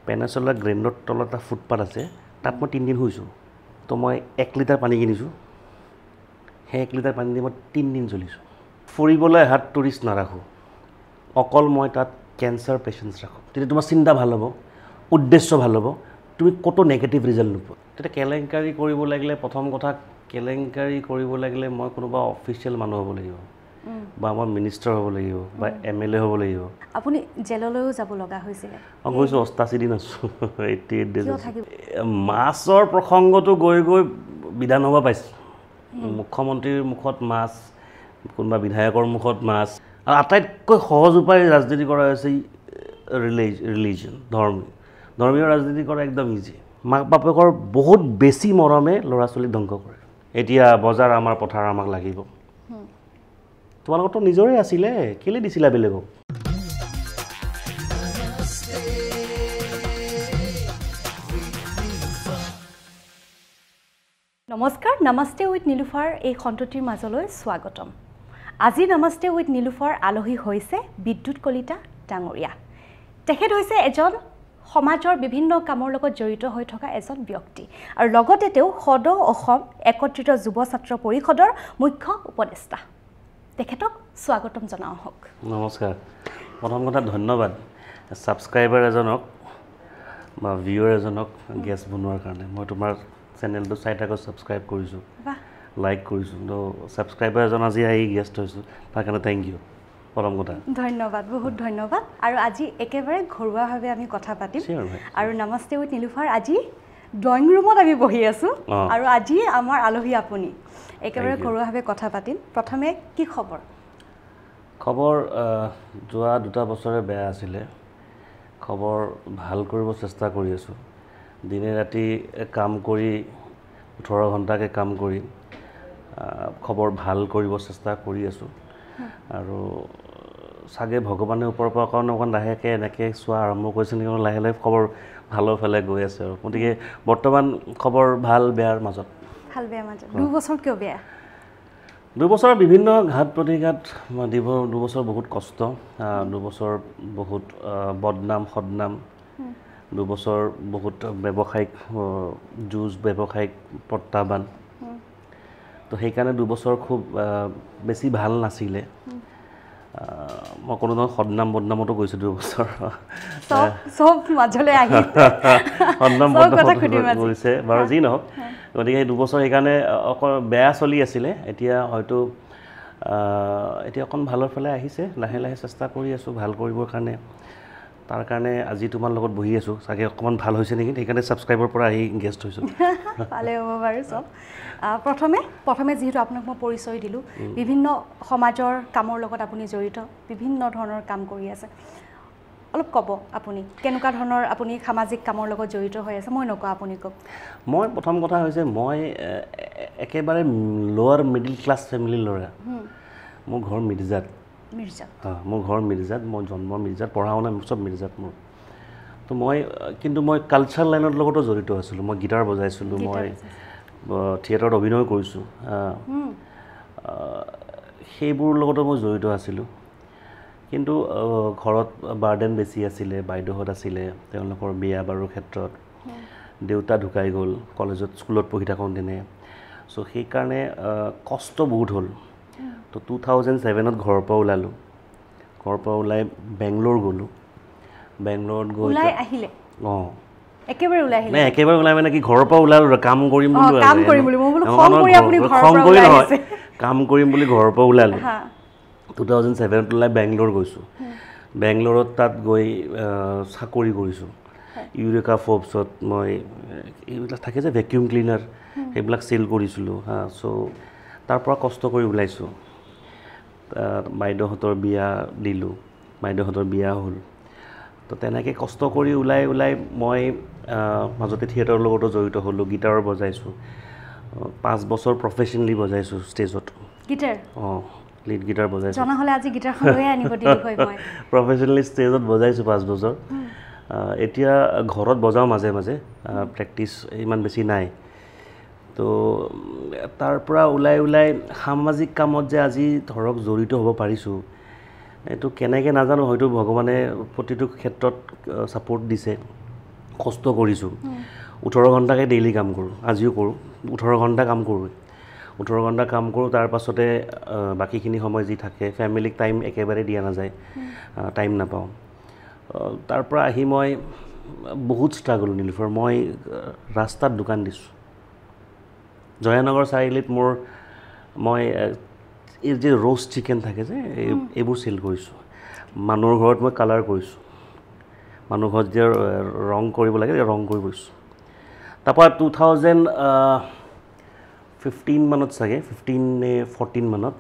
পেনাচলা গ্ৰেণ্ডৰ তলত এটা ফুটপাথ আছে তাত মই 3 দিন শুইছোঁ তো মই 1 লিটাৰ পানী কিনিছোঁ সেই 1 লিটাৰ পানী দি মই 3 দিন চলিছোঁ ফুৰিবলৈ হাত টুৰিষ্ট নাৰাখোঁ অকল মই তাত কেঞ্চাৰ পেচেণ্টছ ৰাখোঁ তেতিয়া তোমাৰ চিন্তা ভাল হ'ব উদ্দেশ্য ভাল হ'ব তুমি ক'তো নেগেটিভ ৰিজাল্ট নোপোৱা তেতিয়া কেলেংকাৰী কৰিব লাগিলে প্ৰথম কথা কেলেংকাৰী কৰিব লাগিলে মই কোনোবা অফিচিয়েল মানুহ হ'ব লাগিব বা মই মিনিষ্টাৰ হ'ব লাগিব বা MLA হ'ব লাগিব আপুনি জেললৈও যাব লগা হৈছিল মই গৈছোঁ 88 দিন আছোঁ 88 ডেজ মাছৰ প্ৰসংগটো গৈ গৈ বিধানসভা পাইছোঁ মুখ্যমন্ত্ৰীৰ মুখত মাছ কোনোবা বিধায়কৰ মুখত মাছ আৰু আটাইতকৈ সহজ উপায় ৰাজনীতি কৰা হৈছে ৰিলিজন ধৰ্মীয় ৰাজনীতি কৰা একদম ইজি মাক বাপেকৰ বহুত বেছি মৰমে ল'ৰা ছোৱালীক ধ্বংস কৰে এতিয়া বজাৰ আমাৰ পথাৰ আমাক লাগিব তোমালোকৰতো নিজৰে আছিলে কেলে দিছিলা বেলেগক নমস্কাৰ নমস্তে উইথ নীলুফাৰ এই খণ্ডটিৰ মাজলৈ স্বাগতম আজি নমস্তে উইথ নীলুফাৰ আলহী হৈছে বিদ্যুৎ কলিতা ডাঙৰীয়া তেখেত হৈছে এজন সমাজৰ বিভিন্ন কামৰ লগত জড়িত হৈ থকা এজন ব্যক্তি আৰু লগতে তেওঁ সদৌ অসম একত্ৰিত যুৱ ছাত্ৰ পৰিষদৰ মুখ্য উপদেষ্টা তেখেতক স্বাগতম জনাও হওক নমস্কাৰ প্ৰথম কথা ধন্যবাদ ছাবস্ক্ৰাইবাৰ এজনক বা ভিউৱাৰ এজনক গেষ্ট বনোৱাৰ কাৰণে মই তোমাৰ চেনেলটো চাই থাকোঁ ছাবস্ক্ৰাইব কৰিছোঁ লাইক কৰিছোঁ তো ছাবস্ক্ৰাইবাৰ এজন আজি আহি গেষ্ট হৈছোঁ তাৰ কাৰণে থেংক ইউ প্ৰথম কথা ধন্যবাদ বহুত ধন্যবাদ আৰু আজি একেবাৰে ঘৰুৱাভাৱে আমি কথা পাতিম আৰু নমস্তে উইথ নীলুফাৰ আজি ড্ৰয়িং ৰুমত আমি বহি আছোঁ আৰু আজি আমাৰ আলহী আপুনি একেবাৰে ঘৰুৱাভাৱে কথা পাতিম প্ৰথমে কি খবৰ যোৱা 2 বছৰে বেয়া আছিলে খবৰ ভাল কৰিব চেষ্টা কৰি আছোঁ দিনে ৰাতি কাম কৰি 18 ঘণ্টাকৈ কাম কৰি খবৰ ভাল কৰিব চেষ্টা কৰি আছোঁ আৰু চাগে ভগৱানে ওপৰৰ পৰা অকণ লাহেকৈ এনেকৈ চোৱা আৰম্ভ কৰিছে নেকি লাহে লাহে খবৰ ভালৰ ফালে গৈ আছে আৰু গতিকে বৰ্তমান খবৰ ভাল বেয়াৰ মাজত 2 বছৰ কিয় বেয়া 2 বছৰ বিভিন্ন ঘাত প্ৰতিঘাত দিব 2 বছৰ বহুত কষ্ট 2 বছৰ বহুত বদনাম সদনাম 2 বছৰ বহুত ব্যৱসায়িক যুঁজ ব্যৱসায়িক প্ৰত্যাহ্বান তো সেইকাৰণে 2 বছৰ খুব বেছি ভাল নাছিলে মই কোনো ধৰণৰ সদনাম বদনামতো গৈছোঁ 2 বছৰ সব মাজলৈ আহি সদনাম বদনাম কৰিছে বাৰু যি নহওক গতিকে সেই 2 বছৰ সেইকাৰণে অকল বেয়া চলি আছিলে এতিয়া হয়তো এতিয়া অকণ ভালৰ ফালে আহিছে লাহে লাহে চেষ্টা কৰি আছোঁ ভাল কৰিবৰ কাৰণে তাৰ কাৰণে আজি তোমাৰ লগত বহি আছোঁ চাগে অকণমান ভাল হৈছে নেকি সেইকাৰণে ছাবস্ক্ৰাইবৰ পৰা আহি গেষ্ট হৈছোঁ ভালে হ'ব বাৰু চব প্ৰথমে যিহেতু আপোনাক মই পৰিচয় দিলোঁ বিভিন্ন সমাজৰ কামৰ লগত আপুনি জড়িত বিভিন্ন ধৰণৰ কাম কৰি আছে অলপ ক'ব আপুনি কেনেকুৱা ধৰণৰ আপুনি সামাজিক কামৰ লগত জড়িত হৈ আছে মই নকওঁ আপুনি কওক মই প্ৰথম কথা হৈছে মই একেবাৰে লোৱাৰ মিডিল ক্লাছ ফেমিলিৰ ল'ৰা মোৰ ঘৰ মিৰ্জাত মোৰ ঘৰ মিৰ্জাত মই জন্ম মিৰ্জাত পঢ়া শুনা চব মিৰ্জাত মোৰ তো কিন্তু মই কালচাৰ লাইনৰ লগতো জড়িত আছিলোঁ মই গীটাৰ বজাইছিলোঁ মই থিয়েটাৰত অভিনয় কৰিছোঁ সেইবোৰৰ লগতো মই জড়িত আছিলোঁ কিন্তু ঘৰত বাৰ্ডেন বেছি আছিলে বাইদেউহঁত আছিলে তেওঁলোকৰ বিয়া বাৰুৰ ক্ষেত্ৰত দেউতা ঢুকাই গ'ল স্কুলত পঢ়ি থাকোঁতেনে চ' সেইকাৰণে কষ্ট বহুত হ'ল তো 2007ত ঘৰৰ পৰা ওলালোঁ ঘৰৰ পৰা ওলাই বেংগলোৰ গ'লোঁ বেংগলোৰত গৈ আহিলে একেবাৰে ওলাই মানে কি ঘৰৰ পৰা ওলালোঁ কাম কৰিম বুলি কাম কৰিম বুলি ঘৰৰ পৰা ওলালোঁ 2007ত ওলাই বেংগলোৰ গৈছোঁ বেংগলোৰত তাত গৈ চাকৰি কৰিছোঁ ইউৰেকা ফৰ্বছত মই এইবিলাক থাকে যে ভেকিউম ক্লিনাৰ সেইবিলাক চেল কৰিছিলোঁ চ' তাৰ পৰা কষ্ট কৰি ওলাইছোঁ বাইদেউহঁতৰ বিয়া দিলোঁ বাইদেউহঁতৰ বিয়া হ'ল তো তেনেকৈ কষ্ট কৰি ওলাই মই মাজতে থিয়েটাৰৰ লগতো জড়িত হ'লোঁ গীটাৰ বজাইছোঁ 5 বছৰ প্ৰফেচনেলি বজাইছোঁ ষ্টেজত গীটাৰ লিড গীটাৰ বজাইছোঁ জনাহ'লে আজি গীটাৰখন লৈ আনিব দিলোঁ হয় মই প্ৰফেচনেলি ষ্টেজত বজাইছোঁ 5 বছৰ এতিয়া ঘৰত বজাওঁ মাজে মাজে প্ৰেক্টিছ ইমান বেছি নাই তো তাৰ পৰা ওলাই সামাজিক কামত যে আজি ধৰক জড়িত হ'ব পাৰিছোঁ এইটো কেনেকৈ নাজানো হয়তো ভগৱানে প্ৰতিটো ক্ষেত্ৰত ছাপোৰ্ট দিছে কষ্ট কৰিছোঁ 18 ঘণ্টাকৈ ডেইলি কাম কৰোঁ আজিও কৰোঁ 18 ঘণ্টা কাম কৰোঁ 18 ঘণ্টা কাম কৰোঁ তাৰ পাছতে বাকীখিনি সময় যি থাকে ফেমিলিক টাইম একেবাৰে দিয়া নাযায় টাইম নাপাওঁ তাৰ পৰা আহি মই বহুত ষ্ট্ৰাগল নীলোফাৰ মই ৰাস্তাত দোকান দিছোঁ জয়ানগৰ চাৰিআলিত মই এই যে ৰোষ্ট চিকেন থাকে যে এইবোৰ চেল কৰিছোঁ মানুহৰ ঘৰত মই কালাৰ কৰিছোঁ মানুহ ঘৰত যে ৰং কৰিব লাগে ৰং কৰি গৈছোঁ তাৰপৰা 2015 মানত চাগে 14 মানত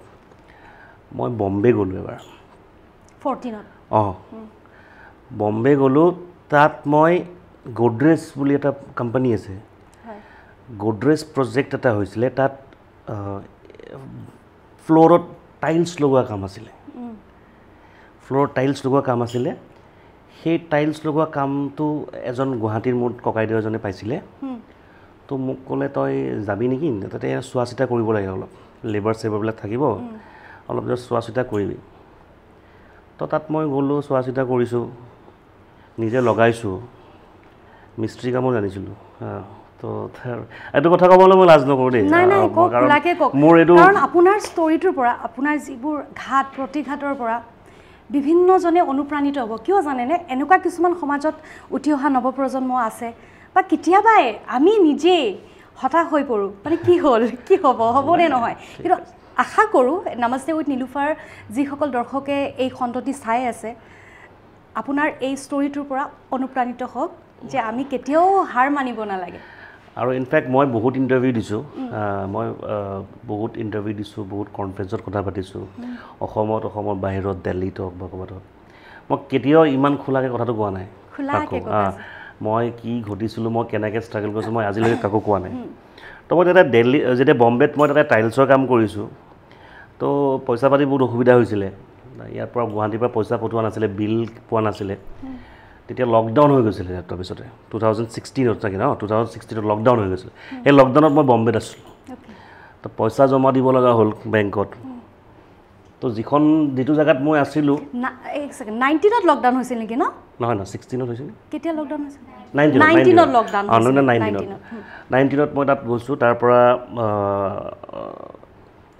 মই বম্বে গ'লোঁ এবাৰ 14ত বম্বে গ'লোঁ তাত মই গোডৰেজ বুলি এটা কোম্পানী আছে গোডৰেজ প্ৰজেক্ট এটা হৈছিলে তাত ফ্ল'ৰত টাইলছ লগোৱা কাম আছিলে ফ্ল'ৰত টাইলছ লগোৱা কাম আছিলে সেই টাইলছ লগোৱা কামটো এজন গুৱাহাটীৰ মোৰ ককাইদেউ এজনে পাইছিলে তো মোক ক'লে তই যাবি নেকি তাতে চোৱা চিতা কৰিব লাগে অলপ লেবাৰ চেবাৰবিলাক থাকিব অলপ চোৱা চিতা কৰিবি তো তাত মই গ'লোঁ চোৱা চিতা কৰিছোঁ নিজে লগাইছোঁ মিস্ত্ৰী কামো জানিছিলোঁ তো এইটো কথা ক'বলৈ মই লাজ নকৰোঁ দেই মোৰ এইটো কাৰণ আপোনাৰ ষ্টৰিটোৰ পৰা আপোনাৰ যিবোৰ ঘাট প্ৰতিঘাতৰ পৰা বিভিন্নজনে অনুপ্ৰাণিত হ'ব কিয় জানেনে এনেকুৱা কিছুমান সমাজত উঠি অহা নৱপ্ৰজন্ম আছে বা কেতিয়াবাই আমি নিজেই হতাশ হৈ পৰোঁ মানে কি হ'ল কি হ'বনে নহয় কিন্তু আশা কৰোঁ নমস্তে উইথ নীলোফাৰ যিসকল দৰ্শকে এই খণ্ডটি চাই আছে আপোনাৰ এই ষ্টৰিটোৰ পৰা অনুপ্ৰাণিত হওক যে আমি কেতিয়াও হাৰ মানিব নালাগে আৰু ইনফেক্ট মই বহুত ইণ্টাৰভিউ দিছোঁ মই বহুত ইণ্টাৰভিউ দিছোঁ বহুত কনফাৰেঞ্চত কথা পাতিছোঁ অসমত বাহিৰত দিল্লীত হওক বা ক'ৰবাত হওক মই কেতিয়াও ইমান খোলাকৈ কথাটো কোৱা নাই মই কি ঘটিছিলোঁ মই কেনেকৈ ষ্ট্ৰাগল কৰিছোঁ মই আজিলৈকে কাকো কোৱা নাই তো মই যেতিয়া বম্বেত মই তাতে টাইলছৰ কাম কৰিছোঁ তো পইচা পাতি বহুত অসুবিধা হৈছিলে ইয়াৰ পৰা গুৱাহাটীৰ পৰা পইচা পঠোৱা নাছিলে বিল পোৱা নাছিলে তেতিয়া লকডাউন হৈ গৈছিলে তাৰপিছতে 2016ত চাগে 2016ত লকডাউন হৈ গৈছিলে সেই লকডাউনত মই বম্বেত আছিলোঁ তো পইচা জমা দিব লগা হ'ল বেংকত তো যিটো জেগাত মই আছিলোঁ 19ত লকডাউন হৈছিল নেকি নহয় 16ত হৈছিল কেতিয়া লকডাউন হৈছিল 19ত লকডাউন 19ত মই তাত গৈছোঁ তাৰ পৰা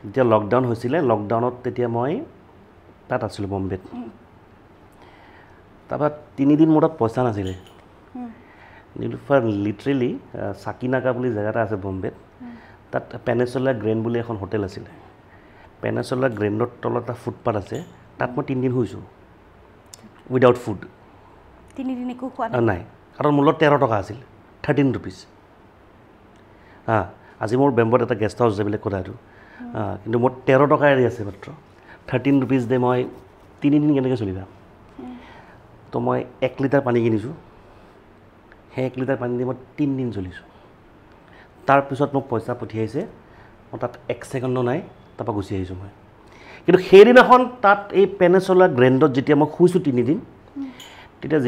যেতিয়া লকডাউন হৈছিলে লকডাউনত তেতিয়া মই তাত আছিলোঁ বম্বেত তাৰপৰা 3 দিন মোৰ তাত পইচা নাছিলে নীলোফাৰ লিটাৰেলি চাকিনাকা বুলি জেগা এটা আছে বম্বেত তাত পেনেচুলা গ্ৰেণ্ড বুলি এখন হোটেল আছিলে পেনেচুলা গ্ৰেণ্ডৰ তলত এটা ফুটপাথ আছে তাত মই 3 দিন শুইছোঁ উইদাউট ফুড 3 দিন একো খোৱা নাই কাৰণ মোৰ লগত 13 টকা আছিল 13 ৰুপিজ আজি মোৰ বেম্বত এটা গেষ্ট হাউচ আছে বেলেগ কথা এইটো কিন্তু মোৰ 13 টকাৰে আছে মাত্ৰ 13 ৰুপিজ দে মই 3 দিন কেনেকৈ চলিবা তো মই 1 লিটাৰ পানী কিনিছোঁ সেই 1 লিটাৰ পানী দি মই 3 দিন চলিছোঁ তাৰপিছত মোক পইচা পঠিয়াইছে মই তাত 1 ছেকেণ্ডো নাই তাৰপৰা গুচি আহিছোঁ মই কিন্তু সেইদিনাখন তাত এই পেনেচুলা গ্ৰেণ্ডত যেতিয়া মই শুইছোঁ 3 দিন তেতিয়া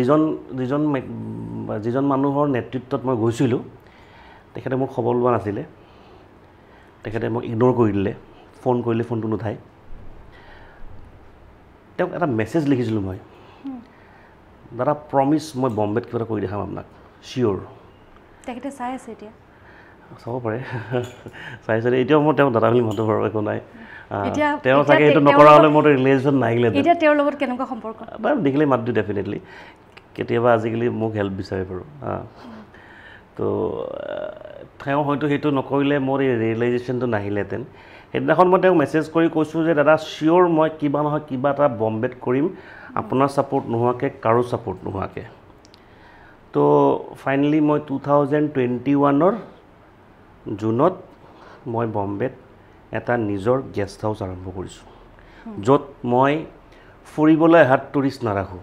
যিজন মানুহৰ নেতৃত্বত মই গৈছিলোঁ তেখেতে মোক খবৰ লোৱা নাছিলে তেখেতে মোক ইগন'ৰ কৰি দিলে ফোন কৰিলে ফোনটো নুঠায় তেওঁক এটা মেছেজ লিখিছিলোঁ মই দাদা প্ৰমিছ মই বম্বেত কিবা এটা কৰি দেখাম আপোনাক চিয়'ৰ তেখেতে চাই আছে এতিয়া চাব পাৰে চাইছে এতিয়াও মই তেওঁ দাদা বুলি মাতো বাৰু একো নাই তেওঁ চাগে এইটো নকৰা হ'লে মোৰ ৰিলেশ্যন নাহিলে এতিয়া তেওঁৰ লগত কেনেকুৱা সম্পৰ্ক দেখিলে মাত দিওঁ ডেফিনেটলি কেতিয়াবা আজিকালি মোক হেল্প বিচাৰে বাৰু তো তেওঁ হয়তো সেইটো নকৰিলে মোৰ এই ৰিয়েলাইজেশ্যনটো নাহিলেহেঁতেন সেইদিনাখন মই তেওঁক মেছেজ কৰি কৈছোঁ যে দাদা চিয়'ৰ মই কিবা নহয় কিবা এটা বম্বেত কৰিম আপোনাৰ ছাপোৰ্ট নোহোৱাকৈ কাৰো ছাপোৰ্ট নোহোৱাকৈ তো ফাইনেলি মই 2021ৰ জুনত মই বম্বেত এটা নিজৰ গেষ্ট হাউচ আৰম্ভ কৰিছোঁ য'ত মই ফুৰিবলৈ অহা টুৰিষ্ট নাৰাখোঁ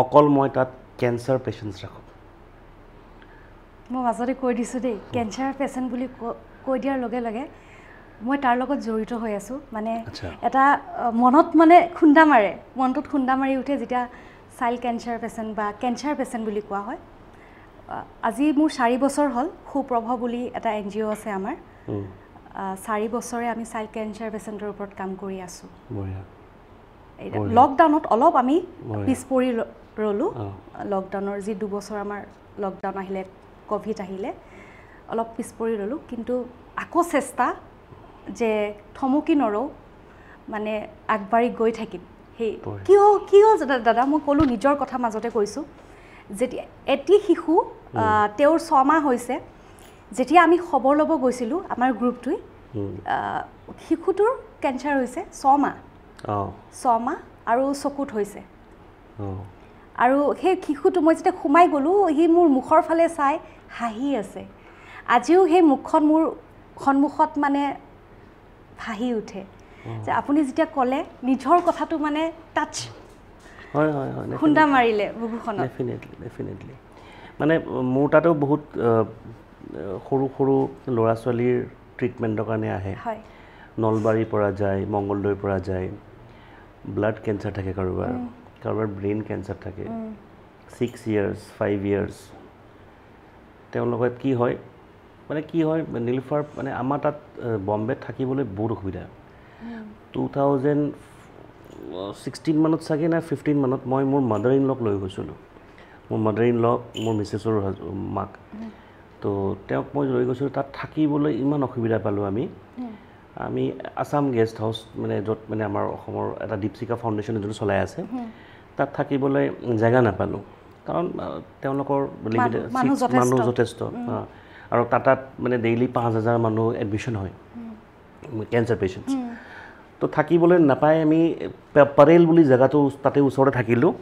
অকল মই তাত কেঞ্চাৰ পেচেণ্টছ ৰাখোঁ মই মাজতে কৈ দিছোঁ দেই কেঞ্চাৰ পেচেণ্ট বুলি কৈ দিয়াৰ লগে লগে মই তাৰ লগত জড়িত হৈ আছোঁ মানে এটা মনত মানে খুন্দা মাৰে মনটোত খুন্দা মাৰি উঠে যেতিয়া চাইল্ড কেঞ্চাৰ পেচেণ্ট বা কেঞ্চাৰ পেচেণ্ট বুলি কোৱা হয় আজি মোৰ 4 বছৰ হ'ল সুপ্ৰভ বুলি এটা NGO আছে আমাৰ 4 বছৰে আমি চাইল্ড কেঞ্চাৰ পেচেণ্টৰ ওপৰত কাম কৰি আছোঁ লকডাউনত অলপ আমি পিছ পৰি ৰ'লোঁ লকডাউনৰ যি 2 বছৰ আমাৰ লকডাউন আহিলে ক'ভিড আহিলে অলপ পিছ পৰি ৰ'লোঁ কিন্তু আকৌ চেষ্টা যে থমকি নৰওঁ মানে আগবাঢ়ি গৈ থাকিম সেই কিয় দাদা মই ক'লোঁ নিজৰ কথা মাজতে কৈছোঁ যেতিয়া এটি শিশু তেওঁৰ 6 মাহ হৈছে যেতিয়া আমি খবৰ ল'ব গৈছিলোঁ আমাৰ গ্ৰুপটোৱে শিশুটোৰ কেঞ্চাৰ হৈছে 6 মাহ আৰু চকুত হৈছে আৰু সেই শিশুটো মই যেতিয়া সোমাই গ'লোঁ সি মোৰ মুখৰ ফালে চাই হাঁহি আছে আজিও সেই মুখখন মোৰ সন্মুখত মানে হাঁহি উঠে যে আপুনি যেতিয়া ক'লে নিজৰ কথাটো মানে টাচ হয় খুন্দা মাৰিলে বুকুখনত ডেফিনেটলি মানে মোৰ তাতো বহুত সৰু সৰু ল'ৰা ছোৱালীৰ ট্ৰিটমেণ্টৰ কাৰণে আহে নলবাৰীৰ পৰা যায় মংগলদৈৰ পৰা যায় ব্লাড কেঞ্চাৰ থাকে কাৰোবাৰ ব্ৰেইন কেঞ্চাৰ থাকে 6 years 5 years তেওঁলোকৰ কি হয় নীলোফাৰ মানে আমাৰ তাত বম্বেত থাকিবলৈ বহুত অসুবিধা 2016 মানত চাগে না 15 মানত মই মোৰ মাদাৰ ইন লক লৈ গৈছিলোঁ মোৰ মাদাৰ ইন লক মোৰ মিছেছৰ মাক তো তেওঁক মই লৈ গৈছিলোঁ তাত থাকিবলৈ ইমান অসুবিধা পালোঁ আমি আছাম গেষ্ট হাউচ মানে য'ত মানে আমাৰ অসমৰ এটা দীপশিখা ফাউণ্ডেশ্যন যোনটো চলাই আছে তাত থাকিবলৈ জেগা নাপালোঁ কাৰণ তেওঁলোকৰ মানুহ যথেষ্ট আৰু তাত মানে ডেইলি 5,000 মানুহ এডমিশ্যন হয় কেঞ্চাৰ পেচেণ্টছ তো থাকিবলৈ নাপায় আমি পাৰেল বুলি জেগাটো তাতে ওচৰতে থাকিলোঁ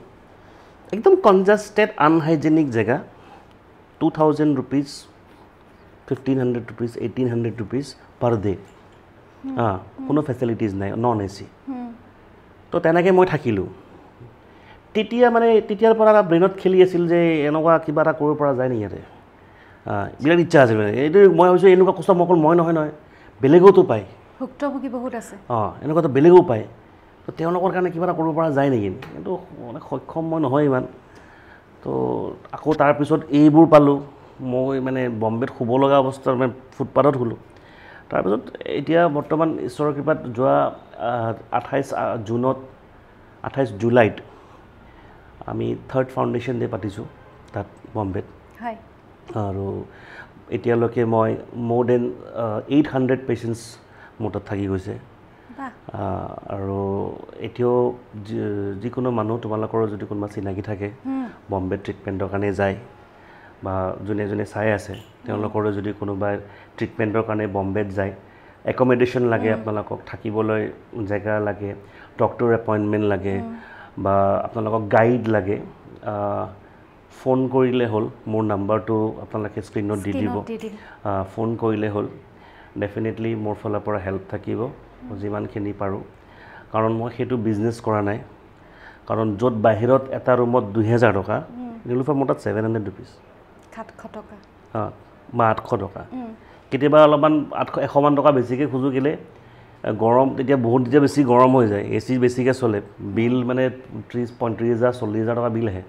একদম কনজাষ্টেড আনহাইজেনিক জেগা 2,000 rupees 1,500 rupees 1,800 rupees per day কোনো ফেচিলিটিজ নাই নন এচি তো তেনেকৈ মই থাকিলোঁ তেতিয়াৰ পৰা ব্ৰেইনত খেলি আছিল যে এনেকুৱা কিবা এটা কৰিব পৰা যায় নেকি ইয়াতে বিৰাট ইচ্ছা আছিল মানে এইটো মই ভাবিছোঁ এনেকুৱা কষ্ট অকল মই নহয় বেলেগতো পায় ভুক্তভোগী বহুত আছে এনেকুৱাতো বেলেগো পায় তো তেওঁলোকৰ কাৰণে কিবা এটা কৰিব পৰা যায় নেকি কিন্তু মানে সক্ষম মই নহয় ইমান তো আকৌ তাৰপিছত এইবোৰ পালোঁ মই মানে বম্বেত শুব লগা অৱস্থাত মানে ফুটপাথত শুলোঁ তাৰপিছত এতিয়া বৰ্তমান ঈশ্বৰৰ কৃপাত যোৱা 28 জুলাইত আমি 3rd ফাউণ্ডেশ্যন ডে পাতিছোঁ তাত বম্বেত আৰু এতিয়ালৈকে মই মোৰ দেন 800 পেচেণ্টছ মোৰ তাত থাকি গৈছে আৰু এতিয়াও যিকোনো মানুহ তোমালোকৰ যদি কোনোবা চিনাকি থাকে বম্বে ট্ৰিটমেণ্টৰ কাৰণে যায় বা যোনে চাই আছে তেওঁলোকৰ যদি কোনোবাই ট্ৰিটমেণ্টৰ কাৰণে বম্বেত যায় একমডেশ্যন লাগে আপোনালোকক থাকিবলৈ জেগা লাগে ডক্টৰ এপইণ্টমেণ্ট লাগে বা আপোনালোকক গাইড লাগে ফোন কৰিলে হ'ল মোৰ নাম্বাৰটো আপোনালোকে স্ক্ৰীনত দি দিব ফোন কৰিলে হ'ল ডেফিনেটলি মোৰ ফালৰ পৰা হেল্প থাকিব যিমানখিনি পাৰোঁ কাৰণ মই সেইটো বিজনেছ কৰা নাই কাৰণ য'ত বাহিৰত এটা ৰুমত 2,000 টকা নীলোফাৰ মোৰ তাত 700 rupees 700 টকা বা 800 টকা কেতিয়াবা অলপমান 100 মান টকা বেছিকৈ খোজো কেলে গৰম তেতিয়া বেছি গৰম হৈ যায় এচি বেছিকৈ চলে বিল মানে 35,000 40,000 টকা বিল আহে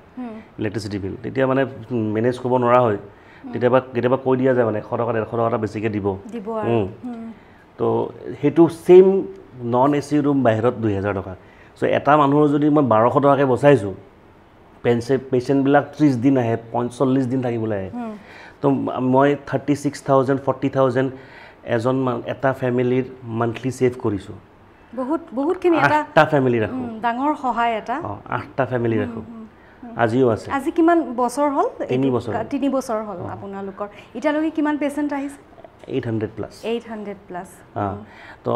ইলেক্ট্ৰিচিটি বিল তেতিয়া মানে মেনেজ কৰিব নোৱাৰা হয় কেতিয়াবা কৈ দিয়া যায় মানে 100 টকা 150 টকা বেছিকৈ দিব তো সেইটো ছেইম নন এচি ৰুম বাহিৰত 2,000 টকা চ' এটা মানুহৰ যদি মই 1200 টকাকৈ বচাইছোঁ পেচেণ্টবিলাক 30 দিন আহে 40 দিন থাকিবলৈ আহে তো মই 36,000 40,000 এটা ফেমিলিৰ মান্থলি ছেভ কৰিছোঁ বহুতখিনি 8টা ফেমিলি ৰাখোঁ ডাঙৰ সহায় এটা 8টা ফেমিলি ৰাখোঁ আজিও আছে আজি কিমান বছৰ হ'ল 3 বছৰ হ'ল আপোনালোকৰ এতিয়ালৈকে কিমান পেচেণ্ট আহিছে 800+ তো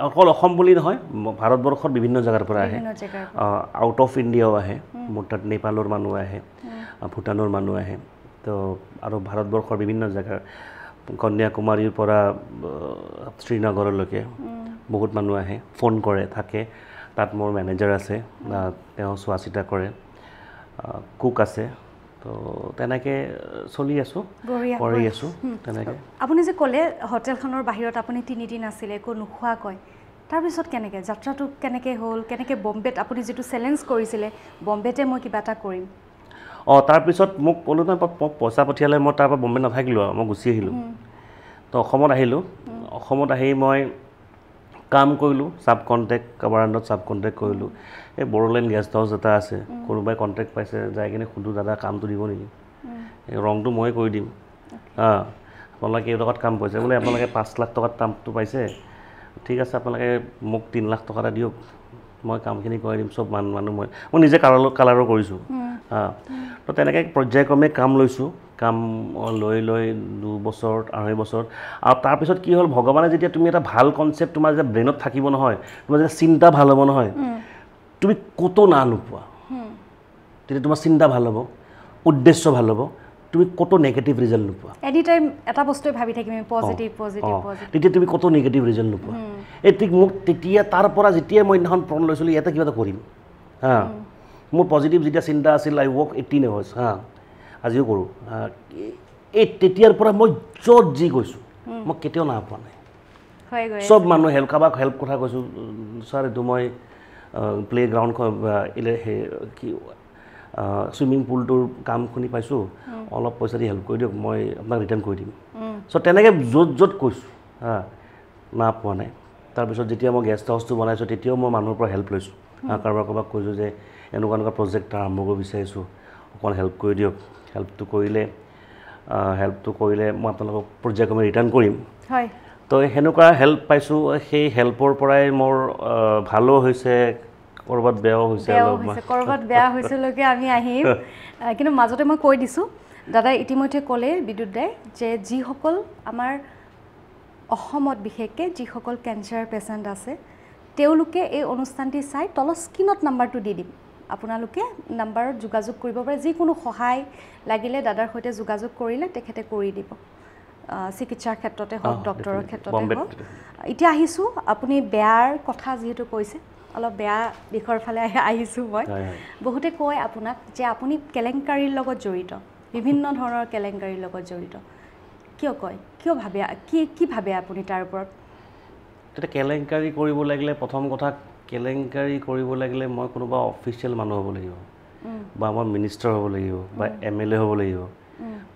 অকল অসম বুলি নহয় ভাৰতবৰ্ষৰ বিভিন্ন জেগাৰ পৰা আহে আউট অফ ইণ্ডিয়াও আহে মোৰ তাত নেপালৰ মানুহ আহে ভূটানৰ মানুহ আহে তো আৰু ভাৰতবৰ্ষৰ বিভিন্ন জেগাৰ কন্যাকুমাৰীৰ পৰা শ্ৰীনগৰলৈকে বহুত মানুহ আহে ফোন কৰে থাকে তাত মোৰ মেনেজাৰ আছে তেওঁ চোৱা চিতা কৰে কুক আছে তো তেনেকৈ চলি আছোঁ কৰি আছোঁ তেনেকৈ আপুনি যে ক'লে হোটেলখনৰ বাহিৰত আপুনি 3 দিন আছিলে একো নোখোৱাকৈ তাৰপিছত কেনেকৈ যাত্ৰাটো কেনেকৈ হ'ল কেনেকৈ বম্বেত আপুনি যিটো চেলেঞ্জ কৰিছিলে বম্বেতে মই কিবা এটা কৰিম তাৰপিছত মোক ক'লোঁ নহয় পইচা পঠিয়ালে মই তাৰ পৰা বম্বে নাথাকিলোঁ আৰু মই গুচি আহিলোঁ তো অসমত আহিলোঁ অসমত আহি মই কাম কৰিলোঁ ছাব কণ্টেক্ট কাৰোবাৰ আণ্ডাৰত ছাব কণ্টেক্ট কৰিলোঁ এই বড়োলেণ্ড গেষ্ট হাউচ এটা আছে কোনোবাই কণ্টেক্ট পাইছে যাই কিনে সুধোঁ দাদা কামটো দিব নেকি ৰংটো মই কৰি দিম আপোনালোকে কেইটকাত কাম পাইছে বোলে আপোনালোকে 5 লাখ টকাত কামটো পাইছে ঠিক আছে আপোনালোকে মোক 3 লাখ টকা এটা দিয়ক মই কামখিনি কৰি দিম চব মানুহ মই নিজে কালাৰো কৰিছোঁ তো তেনেকৈ পৰ্যায়ক্ৰমে কাম লৈছোঁ কাম লৈ 2 বছৰ 2.5 বছৰ আৰু তাৰপিছত কি হ'ল ভগৱানে যেতিয়া তুমি এটা ভাল কনচেপ্ট তোমাৰ যেতিয়া ব্ৰেইনত থাকিব নহয় তোমাৰ যেতিয়া চিন্তা ভাল হ'ব নহয় তুমি ক'তো না নোপোৱা তেতিয়া তোমাৰ চিন্তা ভাল হ'ব উদ্দেশ্য ভাল হ'ব তুমি ক'তো নেগেটিভ ৰিজাল্ট নোপোৱা এনি টাইম এটা বস্তুৱে ভাবি থাকিম পজিটিভ পজিটিভ পজিটিভ তেতিয়া তুমি ক'তো নেগেটিভ ৰিজাল্ট নোপোৱা এই ঠিক মোক তেতিয়া তাৰ পৰা যেতিয়া মই দিনাখন প্ৰণ লৈছিলোঁ ইয়াতে কিবা এটা কৰিম মোৰ পজিটিভ যেতিয়া চিন্তা আছিল আই ৱৰ্ক 18 আৱাৰ্ছ আজিও কৰোঁ এই তেতিয়াৰ পৰা মই য'ত যি কৈছোঁ মই কেতিয়াও না পোৱা নাই চব মানুহ কাৰোবাক হেল্প কথা কৈছোঁ ছাৰ এইটো মই প্লে গ্ৰাউণ্ডখন কি ছুইমিং পুলটোৰ কাম শুনি পাইছোঁ অলপ পইচা দি হেল্প কৰি দিয়ক মই আপোনাক ৰিটাৰ্ণ কৰি দিম চ' তেনেকৈ য'ত কৈছোঁ না পোৱা নাই তাৰপিছত যেতিয়া মই গেষ্ট হাউচটো বনাইছোঁ তেতিয়াও মই মানুহৰ পৰা হেল্প লৈছোঁ কাৰোবাক কৈছোঁ যে এনেকুৱা প্ৰজেক্ট আৰম্ভ কৰিব বিচাৰিছোঁ অকণ হেল্প কৰি দিয়ক হেল্পটো কৰিলে মই আপোনালোকক পৰ্যায়ক্ৰমে ৰিটাৰ্ণ কৰিম তো সেনেকুৱা হেল্প পাইছোঁ সেই হেল্পৰ পৰাই মোৰ ভালো হৈছে ক'ৰবাত বেয়াও হৈছে ক'ৰবাত বেয়া হৈছিলৈকে আমি আহিম কিন্তু মাজতে মই কৈ দিছোঁ দাদাই ইতিমধ্যে ক'লে বিদ্যুৎ দাই যে যিসকল আমাৰ অসমত বিশেষকৈ যিসকল কেঞ্চাৰ পেচেণ্ট আছে তেওঁলোকে এই অনুষ্ঠানটি চাই তলত স্ক্ৰীনত নাম্বাৰটো দি দিম আপোনালোকে নাম্বাৰত যোগাযোগ কৰিব পাৰে যিকোনো সহায় লাগিলে দাদাৰ সৈতে যোগাযোগ কৰিলে তেখেতে কৰি দিব চিকিৎসাৰ ক্ষেত্ৰতে হওক ডক্টৰৰ ক্ষেত্ৰতে হওক এতিয়া আহিছোঁ আপুনি বেয়াৰ কথা যিহেতু কৈছে অলপ বেয়া দিশৰ ফালে আহিছোঁ মই বহুতে কয় আপোনাক যে আপুনি কেলেংকাৰীৰ লগত জড়িত বিভিন্ন ধৰণৰ কেলেংকাৰীৰ লগত জড়িত কিয় কয় কিয় ভাবে কি ভাবে আপুনি তাৰ ওপৰত তেতিয়া কেলেংকাৰী কৰিব লাগিলে প্ৰথম কথা কেলেংকাৰী কৰিব লাগিলে মই কোনোবা অফিচিয়েল মানুহ হ'ব লাগিব বা মই মিনিষ্টাৰ হ'ব লাগিব বা MLA হ'ব লাগিব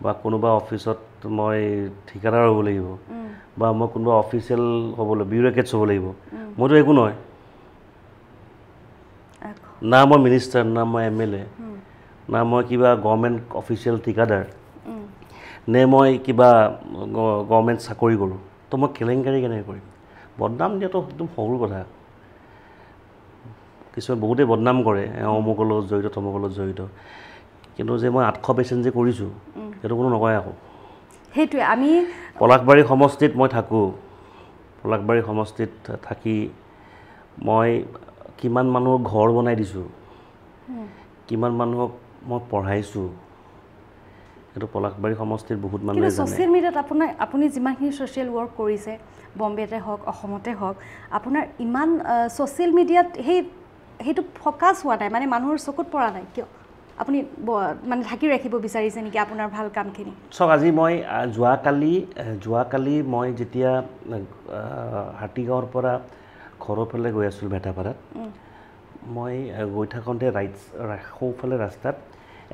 বা কোনোবা অফিচত মই ঠিকাদাৰ হ'ব লাগিব বা মই কোনোবা অফিচিয়েল হ'ব লাগিব বিউৰ'ক্ৰেটছ হ'ব লাগিব মইতো একো নহয় না মই মিনিষ্টাৰ না মই MLA না মই কিবা গভৰ্ণমেণ্ট অফিচিয়েল ঠিকাদাৰ নে মই কিবা গভৰ্ণমেণ্ট চাকৰি কৰোঁ তো মই কেলেংকাৰী কেনেকৈ কৰিম বদনাম দিয়াটো একদম সৰু কথা কিছুমান বহুতেই বদনাম কৰে অমুকৰ লগত জড়িত তমুকৰ লগত জড়িত কিন্তু যে মই 800 পেচেণ্ট যে কৰিছোঁ সেইটো কোনো নকয় আকৌ সেইটোৱে আমি পলাশবাৰী সমষ্টিত মই থাকোঁ পলাশবাৰী সমষ্টিত থাকি মই কিমান মানুহক ঘৰ বনাই দিছোঁ কিমান মানুহক মই পঢ়াইছোঁ সেইটো পলাশবাৰী সমষ্টিত বহুত মানুহে জানে ছ'চিয়েল মিডিয়াত আপুনি যিমানখিনি ছ'চিয়েল ৱৰ্ক কৰিছে বম্বেতে হওক অসমতে হওক আপোনাৰ ইমান ছ'চিয়েল মিডিয়াত সেইটো ফ'কাছ হোৱা নাই মানে মানুহৰ চকুত পৰা নাই কিয় আপুনি মানে ঢাকি ৰাখিব বিচাৰিছে নেকি আপোনাৰ ভাল কামখিনি চাওক আজি মই যোৱাকালি মই যেতিয়া হাতীগাঁৱৰ পৰা ঘৰৰ ফালে গৈ আছিলোঁ ভেটাপাৰাত মই গৈ থাকোঁতে সোঁফালে ৰাস্তাত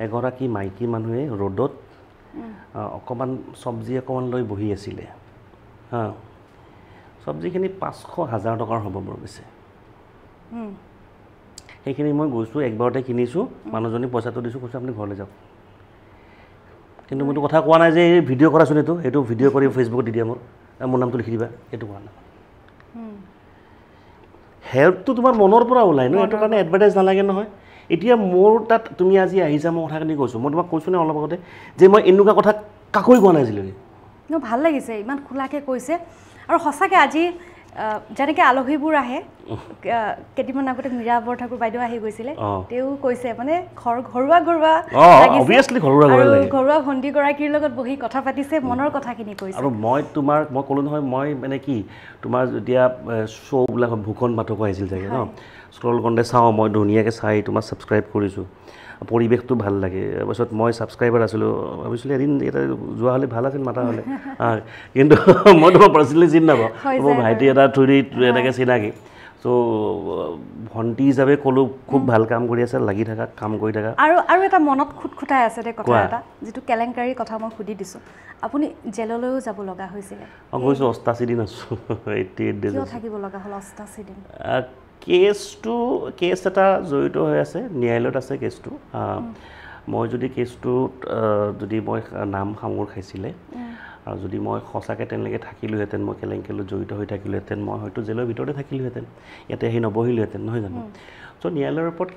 এগৰাকী মাইকী মানুহে ৰ'দত অকণমান চব্জি অকণমান লৈ বহি আছিলে চব্জিখিনি 500,000 টকাৰ হ'ব মোৰ পিছে সেইখিনি মই গৈছোঁ একবাৰতে কিনিছোঁ মানুহজনী পইচাটো দিছোঁ কৈছোঁ আপুনি ঘৰলৈ যাওক কিন্তু মইতো কথা কোৱা নাই যে এই ভিডিঅ' কৰাচোন এইটো ভিডিঅ' কৰি ফেচবুকত দি দিয়া মোৰ নামটো লিখি দিবা এইটো কোৱা নাই হেল্পটো তোমাৰ মনৰ পৰা ওলাই ন এইটো কাৰণে এডভাৰটাইজ নালাগে নহয় এতিয়া মোৰ তাত তুমি আজি আহিছা মই কথাখিনি কৈছোঁ মই তোমাক কৈছোঁ নে অলপ আগতে যে মই এনেকুৱা কথা কাকৈ কোৱা নাই আজিলৈকে ভাল লাগিছে ইমান খোলাকৈ কৈছে আৰু সঁচাকৈ আজি যেনেকৈ আলহীবোৰ আহে কেইদিনমান আগতে মীৰা বৰঠাকুৰ বাইদেউ আহি গৈছিলে তেওঁ কৈছে মানে ঘৰুৱা ভণ্টিগৰাকীৰ লগত বহি কথা পাতিছে মনৰ কথাখিনি কৈছে আৰু মই ক'লোঁ নহয় মই মানে কি তোমাৰ যেতিয়া শ্ব'বিলাক ভূষণ পাঠক আহিছিল চাগে ন স্ক্ৰল কৰোঁতে চাওঁ মই ধুনীয়াকৈ চাই তোমাক ছাবস্ক্ৰাইব কৰিছোঁ পৰিৱেশটো ভাল লাগে তাৰপিছত মই ছাবস্ক্ৰাইবাৰ আছিলোঁ ভাবিছিলোঁ এদিন এটা যোৱা হ'লে ভাল আছিল মাতা হ'লে কিন্তু মই তোমাৰ পাৰ্চনেলি চিনি নাপাওঁ মোৰ ভাইটি এটা থুৰি এনেকৈ চিনাকি চ' ভণ্টি হিচাপে ক'লোঁ খুব ভাল কাম কৰি আছে, লাগি থাকা, কাম কৰি থাকা। আৰু এটা মনত খুটখুটাই আছে দে কথা এটা, যিটো কেলেংকাৰীৰ কথা মই সুধি দিছোঁ, আপুনি জেললৈও যাব লগা হৈছিলে? অঁ গৈছোঁ, 88 দিন আছোঁ, 88 ডেজ। কিয় থাকিব লগা হ'ল 88 দিন? কেছ এটা জড়িত হৈ আছে, ন্যায়ালয়ত আছে কেছটো। মই যদি কেছটোত যদি মই নাম সামোৰ খাইছিলে আৰু যদি মই সঁচাকৈ তেনেকৈ থাকিলোহেঁতেন, মই কেলেংকাৰীলৈ জড়িত হৈ থাকিলোহেঁতেন, মই হয়তো জেলৰ ভিতৰতে থাকিলোহেঁতেন, ইয়াতে আহি নবহিলোহেঁতেন, নহয় জানো? চ' ন্যায়ালয়ৰ ওপৰত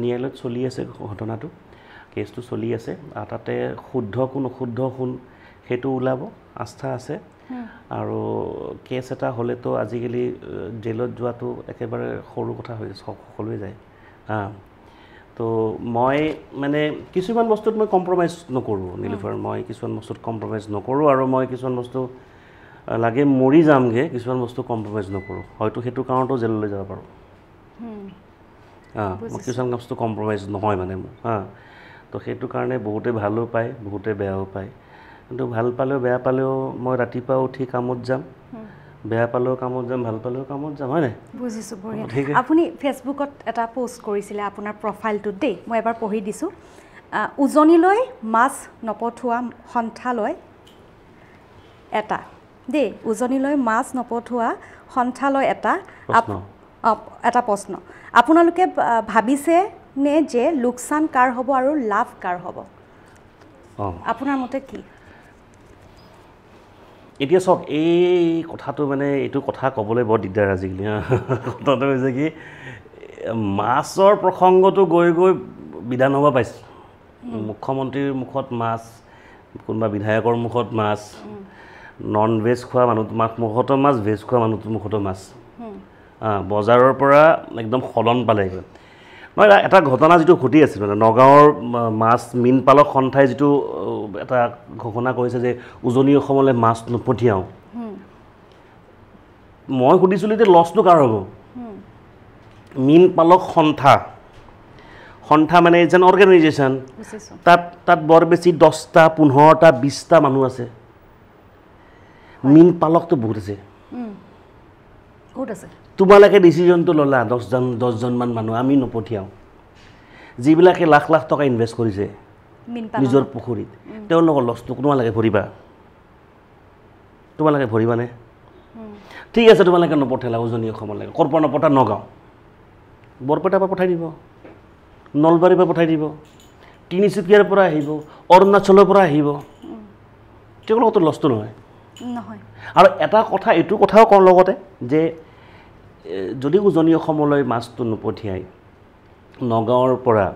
ন্যায়ালয়ত চলি আছে ঘটনাটো, কেছটো চলি আছে। তাতে শুদ্ধ কোন অশুদ্ধ কোন সেইটো ওলাব, আস্থা আছে। আৰু কেছ এটা হ'লেতো আজিকালি জেলত যোৱাটো একেবাৰে সৰু কথা হৈ সকলোৱে যায়। তো মই মানে কিছুমান বস্তুত মই কম্প্ৰমাইজ নকৰোঁ নীলোফাৰ, মই কিছুমান বস্তুত কম্প্ৰমাইজ নকৰোঁ, আৰু মই কিছুমান বস্তু লাগে মৰি যামগৈ, কিছুমান বস্তু কম্প্ৰমাইজ নকৰোঁ। হয়তো সেইটো কাৰণতো জেললৈ যাব পাৰোঁ। মই কিছুমান বস্তু কম্প্ৰমাইজ নহয় মানে মোৰ। তো সেইটো কাৰণে বহুতে ভালো পায়, বহুতে বেয়াও পায়। কিন্তু ভাল পালেও বেয়া পালেও মই ৰাতিপুৱা উঠি কামত যাম, বেয়া পালেও কামত যাম, ভাল পালেও কামত যাম, হয় নাই? বুজিছোঁ, বঢ়িয়া। আপুনি ফেচবুকত এটা পোষ্ট কৰিছিলে আপোনাৰ প্ৰফাইলটোত দেই, মই এবাৰ পঢ়ি দিছোঁ। উজনিলৈ মাছ নপঠোৱা সন্থালৈ এটা দেই, উজনিলৈ মাছ নপঠোৱা সন্থালৈ এটা প্ৰশ্ন। আপোনালোকে ভাবিছে নে যে লোকচান কাৰ হ'ব আৰু লাভ কাৰ হ'ব? আপোনাৰ মতে কি? এতিয়া চাওক, এই কথাটো মানে এইটো কথা ক'বলৈ বৰ দিগদাৰ আজিকালি। কথাটো হৈছে কি, মাছৰ প্ৰসংগটো গৈ গৈ বিধানসভা পাইছে। মুখ্যমন্ত্ৰীৰ মুখত মাছ, কোনোবা বিধায়কৰ মুখত মাছ, নন ভেজ খোৱা মানুহৰ মুখতো মাছ, ভেজ খোৱা মানুহৰ মুখতো মাছ। বজাৰৰ পৰা একদম সলন পালেগৈ। মই এটা ঘটনা যিটো ঘটি আছিল মানে, নগাঁৱৰ মাছ মীন পালক সন্থাই যিটো এটা ঘোষণা কৰিছে যে উজনি অসমলৈ মাছ নপঠিয়াওঁ, মই সুধিছিলোঁ যে লছটো কাৰ হ'ব? মীন পালক সন্থা মানে ইটছ এন অৰ্গেনাইজেশ্যন। তাত বৰ বেছি 10টা 15টা 20টা মানুহ আছে। মীন পালকটো বহুত আছে। তোমালোকে ডিচিশ্যনটো ল'লা, 10জনমান মানুহ, আমি নপঠিয়াওঁ। যিবিলাকে লাখ লাখ টকা ইনভেষ্ট কৰিছে নিজৰ পুখুৰীত, তেওঁলোকৰ লছটো তোমালোকে ভৰিবানে? ঠিক আছে, তোমালোকে নপঠিয়ালা উজনি অসমলৈকে, ক'ৰ পৰা নপঠা? নগাঁও, বৰপেটাৰ পৰা পঠাই দিব, নলবাৰীৰ পৰা পঠাই দিব, তিনিচুকীয়াৰ পৰা আহিব, অৰুণাচলৰ পৰা আহিব, তেওঁলোকতো লছটো নহয়। আৰু এটা কথা, এইটো কথাও কওঁ লগতে যে যদি উজনি অসমলৈ মাছটো নপঠিয়াই নগাঁৱৰ পৰা,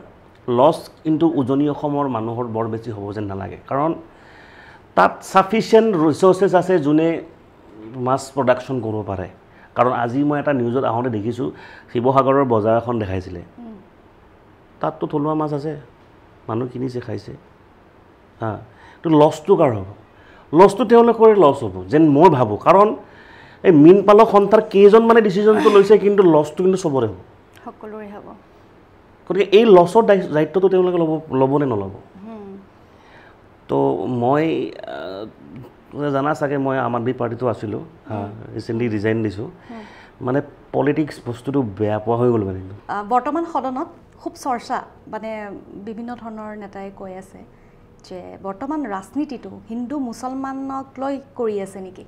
লছ কিন্তু উজনি অসমৰ মানুহৰ বৰ বেছি হ'ব যেন নালাগে। কাৰণ তাত ছাফিচিয়েণ্ট ৰিচৰ্চেছ আছে যোনে মাছ প্ৰডাকশ্যন কৰিব পাৰে। কাৰণ আজি মই এটা নিউজত আহোঁতে দেখিছোঁ, শিৱসাগৰৰ বজাৰ এখন দেখাইছিলে, তাততো থলুৱা মাছ আছে, মানুহ কিনিছে, খাইছে। তো লছটো কাৰ হ'ব? লছটো তেওঁলোকৰে লছ হ'ব যেন মই ভাবোঁ। কাৰণ এই মীন পালক সন্থাৰ কেইজনমানে ডিচিশ্যনটো লৈছে, কিন্তু লছটো কিন্তু চবৰে হ'ব, সকলোৰে হ'ব। গতিকে এই লছৰ দায়িত্বটো তেওঁলোকে ল'বনে নল'ব? তো মই জানা চাগে, মই আম আদমি পাৰ্টিটো আছিলোঁ, ৰিচেণ্টলি ৰিজাইন দিছোঁ। মানে পলিটিক্স বস্তুটো বেয়া পোৱা হৈ গ'ল মানে। বৰ্তমান সদনত খুব চৰ্চা, মানে বিভিন্ন ধৰণৰ নেতাই কৈ আছে যে বৰ্তমান ৰাজনীতিটো হিন্দু মুছলমানক লৈ কৰি আছে নেকি?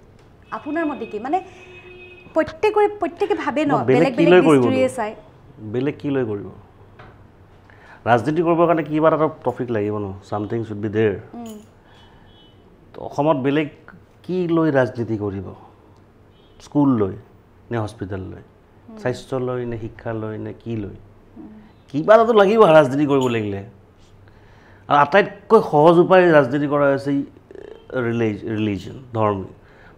আপোনাৰ মতে কি? মানে প্ৰত্যেকে ভাবে ন, বেলেগ বেলেগ দৃষ্টিৰে চাই। বেলেগ কি লৈ কৰিব? ৰাজনীতি কৰিবৰ কাৰণে কিবা এটা টপিক লাগিব ন, ছামথিং শুড বি দেৰ। অসমত বেলেগ কি লৈ ৰাজনীতি কৰিব? স্কুল লৈ নে হস্পিটেল লৈ, স্বাস্থ্য লৈ নে শিক্ষা লৈ নে কি লৈ? কিবা এটাতো লাগিব ৰাজনীতি কৰিব লাগিলে। আৰু আটাইতকৈ সহজ উপায় ৰাজনীতি কৰা হৈছে ৰিলিজন,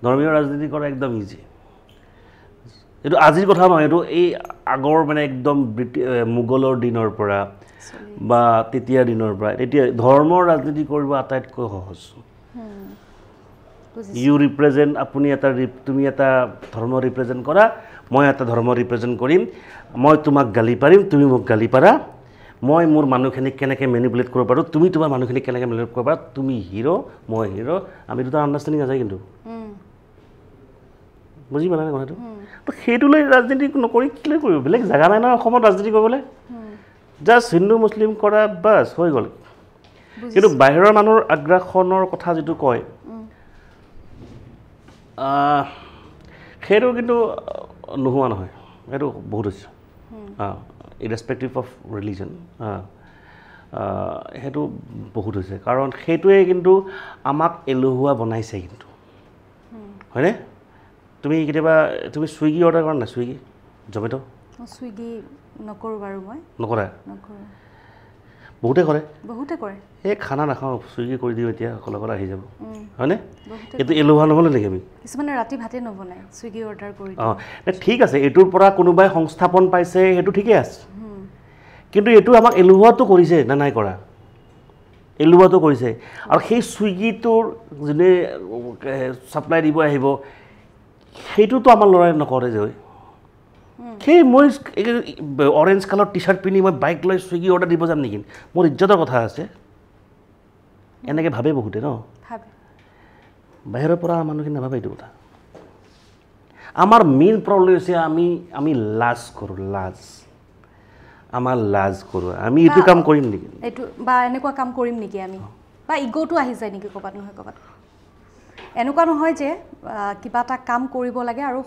ধৰ্মীয় ৰাজনীতি কৰা একদম ইজি। এইটো আজিৰ কথা নহয়, এইটো এই আগৰ মানে একদম মোগলৰ দিনৰ পৰা বা তেতিয়াৰ দিনৰ পৰা, তেতিয়া ধৰ্মৰ ৰাজনীতি কৰিব আটাইতকৈ সহজ। ইউ ৰিপ্ৰেজেণ্ট, তুমি এটা ধৰ্ম ৰিপ্ৰেজেণ্ট কৰা, মই এটা ধৰ্ম ৰিপ্ৰেজেণ্ট কৰিম, মই তোমাক গালি পাৰিম, তুমি মোক গালি পাৰা, মই মোৰ মানুহখিনিক কেনেকৈ মেনিপুলেট কৰিব পাৰোঁ, তুমি তোমাৰ মানুহখিনিক কেনেকৈ মেনিপুলেট কৰিব পাৰা, তুমি হিৰ', মই হিৰ', আমি দুটা আণ্ডাৰষ্টেণ্ডিং আছে। কিন্তু বুজি পালানে কথাটো তো সেইটোলৈ ৰাজনীতি নকৰি কিলৈ কৰিব বেলেগ জেগা নাই নহয় অসমত ৰাজনীতি কৰিবলৈ জাষ্ট হিন্দু মুছলিম কৰা বাছ হৈ গ'ল কিন্তু বাহিৰৰ মানুহৰ আগ্ৰাসনৰ কথা যিটো কয় সেইটো কিন্তু নোহোৱা নহয় সেইটো বহুত হৈছে ইৰেছপেক্টিভ অফ ৰিলিজন সেইটো বহুত হৈছে কাৰণ সেইটোৱে কিন্তু আমাক এলেহুৱা বনাইছে কিন্তু হয়নে তুমি কেতিয়াবা তুমি ছুইগি অৰ্ডাৰ কৰা নাই ছুইগি জমেট' ছুইগি নকৰোঁ বাৰু মই নকৰা বহুতে কৰে এই খানা নাখাওঁ ছুইগি কৰি দিওঁ এতিয়া অকল অকল আহি যাব হয়নে এইটো এলেহুৱা নহ'লে নেকি আমি কিছুমানে ৰাতি ভাতে নবনায় ছুইগি অৰ্ডাৰ কৰি ঠিক আছে এইটোৰ পৰা কোনোবাই সংস্থাপন পাইছে সেইটো ঠিকে আছে কিন্তু এইটো আমাক এলেহুৱাটো কৰিছে না নাই কৰা এলেহুৱাটো কৰিছে আৰু সেই ছুইগিটোৰ যোনে ছাপ্লাই দিব আহিব সেইটোতো আমাৰ ল'ৰাই নকৰে যে সেই মই অৰেঞ্জ কালাৰ টি চাৰ্ট পিন্ধি মই বাইক লৈ ছুইগি অৰ্ডাৰ দিব যাম নেকি মোৰ ইজ্জতৰ কথা আছে এনেকৈ ভাবে বহুতে ন বাহিৰৰ পৰা মানুহখিনি নাভাবে এইটো কথা আমাৰ মেইন প্ৰব্লেম হৈছে আমি লাজ কৰোঁ আমাৰ লাজ কৰোঁ আমি এইটো কাম কৰিম নেকি এইটো বা এনেকুৱা কাম কৰিম নেকি আমি বা ইগ'টো আহি যায় নেকি ক'ৰবাত নহয় ক'ৰবাত এনেকুৱা নহয় যে কিবা এটা কাম কৰিব লাগে আৰু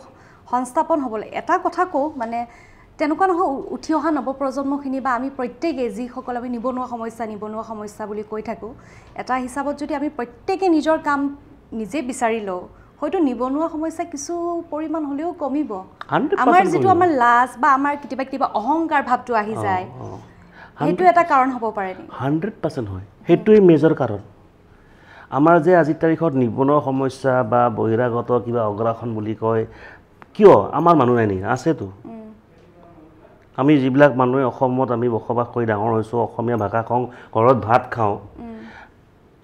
সংস্থাপন হ'ব লাগে এটা কথা কওঁ মানে তেনেকুৱা নহয় উঠি অহা নৱপ্ৰজন্মখিনি বা আমি প্ৰত্যেকে যিসকল আমি নিবনুৱা সমস্যা বুলি কৈ থাকোঁ এটা হিচাপত যদি আমি প্ৰত্যেকে নিজৰ কাম নিজে বিচাৰি লওঁ হয়তো নিবনুৱা সমস্যা কিছু পৰিমাণ হ'লেও কমিব আমাৰ যিটো আমাৰ লাজ বা আমাৰ কেতিয়াবা অহংকাৰ ভাৱটো আহি যায় সেইটো এটা কাৰণ হ'ব পাৰে নেকি 100% হয় সেইটোৱেই মেজৰ কাৰণ আমাৰ যে আজিৰ তাৰিখত নিবনুৱা সমস্যা বা বহিৰাগত কিবা অগ্ৰাসন বুলি কয় কিয় আমাৰ মানুহ নাই নেকি আছেতো আমি যিবিলাক মানুহে অসমত আমি বসবাস কৰি ডাঙৰ হৈছোঁ অসমীয়া ভাষা কওঁ ঘৰত ভাত খাওঁ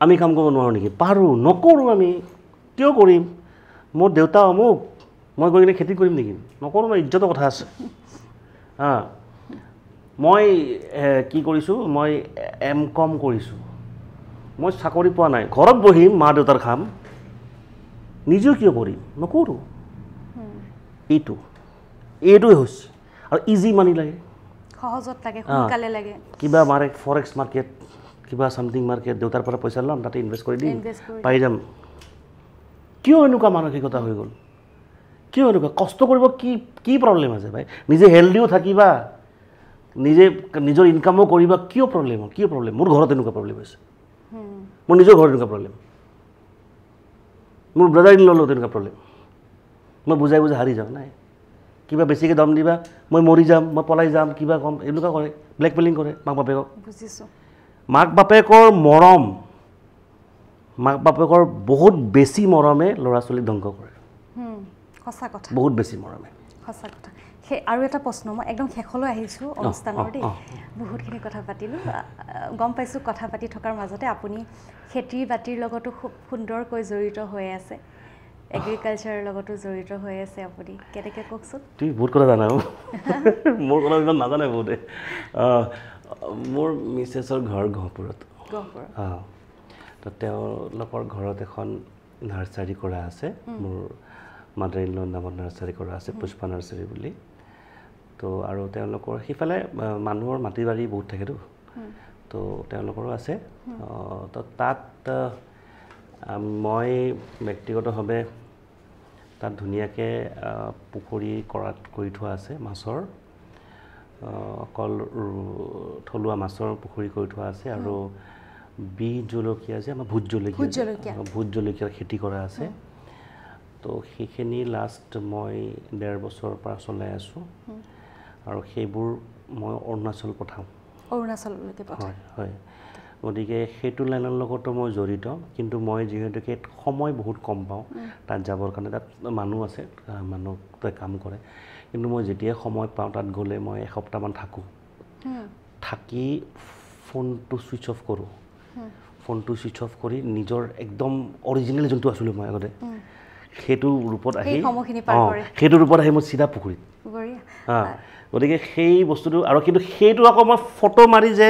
আমি কাম কৰিব নোৱাৰোঁ নেকি পাৰোঁ নকৰোঁ আমি কিয় কৰিম মোৰ দেউতা অমুক মই গৈ কিনে খেতি কৰিম নেকি নকৰোঁ মই ইজ্জতৰ কথা আছে মই কি কৰিছোঁ মই M.Com কৰিছোঁ মই চাকৰি পোৱা নাই ঘৰত বহিম মা দেউতাৰ খাম নিজেও কিয় কৰিম নকৰোঁ এইটোৱে হৈছে আৰু ইজি মানি লাগে সহজত লাগে সোনকালে লাগে কিবা ফৰেক্স মাৰ্কেট কিবা ছামথিং মাৰ্কেট দেউতাৰ পৰা পইচা ল'ম তাতে ইনভেষ্ট কৰি দিম পাই যাম কিয় এনেকুৱা মানসিকতা হৈ গ'ল কিয় এনেকুৱা কষ্ট কৰিব কি প্ৰব্লেম আছে ভাই নিজে হেল্ডিও থাকিবা নিজৰ ইনকামো কৰিবা কিয় প্ৰব্লেম মোৰ ঘৰত এনেকুৱা প্ৰব্লেম হৈছে মোৰ নিজৰ ঘৰত এনেকুৱা প্ৰব্লেম মোৰ ব্ৰাদাৰ ইন ল'লো তেনেকুৱা প্ৰব্লেম মই বুজাই হাৰি যাওঁ নাই কিবা বেছিকৈ দম দিবা মই মৰি যাম মই পলাই যাম কিবা কম এনেকুৱা কৰে ব্লেকমেইলিং কৰে মাক বাপেকক বুজিছোঁ মাক বাপেকৰ মৰম মাক বাপেকৰ বহুত বেছি মৰমে ল'ৰা ছোৱালীক ধ্বংস কৰে সঁচা কথা বহুত বেছি মৰমে সঁচা কথা আৰু এটা প্ৰশ্ন মই একদম শেষলৈ আহিছোঁ অনুষ্ঠানৰ দেই বহুতখিনি কথা পাতিলোঁ গম পাইছোঁ কথা পাতি থকাৰ মাজতে আপুনি খেতি বাতিৰ লগতো খুব সুন্দৰকৈ জড়িত হৈ আছে এগ্ৰিকালচাৰৰ লগতো জড়িত হৈ আছে আপুনি কেনেকৈ কওকচোন তুমি বহুত কথা জানা মোৰ কথা ইমান নাজানে বহুতে মোৰ মিছেছৰ ঘৰ গহপুৰত তো তেওঁলোকৰ ঘৰত এখন নাৰ্চাৰী কৰা আছে মোৰ মাদাৰ ইন ল' নামত নাৰ্চাৰী কৰা আছে পুষ্পা নাৰ্চাৰী বুলি তো আৰু তেওঁলোকৰ সিফালে মানুহৰ মাটি বাৰী বহুত থাকেতো তো তেওঁলোকৰো আছে তো তাত মই ব্যক্তিগতভাৱে তাত ধুনীয়াকৈ পুখুৰী কৰি থোৱা আছে মাছৰ অকল থলুৱা মাছৰ পুখুৰী কৰি থোৱা আছে আৰু বীজ জলকীয়া যে আমাৰ ভোট জলকীয়াৰ খেতি কৰা আছে তো সেইখিনি লাষ্ট মই 1.5 বছৰৰ পৰা চলাই আছোঁ আৰু সেইবোৰ মই অৰুণাচল পঠাওঁ অৰুণাচললৈকে হয় হয় গতিকে সেইটো লাইনৰ লগতো মই জড়িত কিন্তু মই যিহেতুকে সময় বহুত কম পাওঁ তাত যাবৰ কাৰণে তাত মানুহ আছে মানুহে কাম কৰে কিন্তু মই যেতিয়া সময় পাওঁ তাত গ'লে মই এসপ্তাহমান থাকি ফোনটো ছুইচ অফ কৰোঁ কৰি নিজৰ একদম অৰিজিনেল যোনটো আছিলোঁ মই আগতে সেইটো ৰূপত আহি মই চিধা পুখুৰীত গতিকে সেই বস্তুটো আৰু কিন্তু সেইটো আকৌ মই ফটো মাৰি যে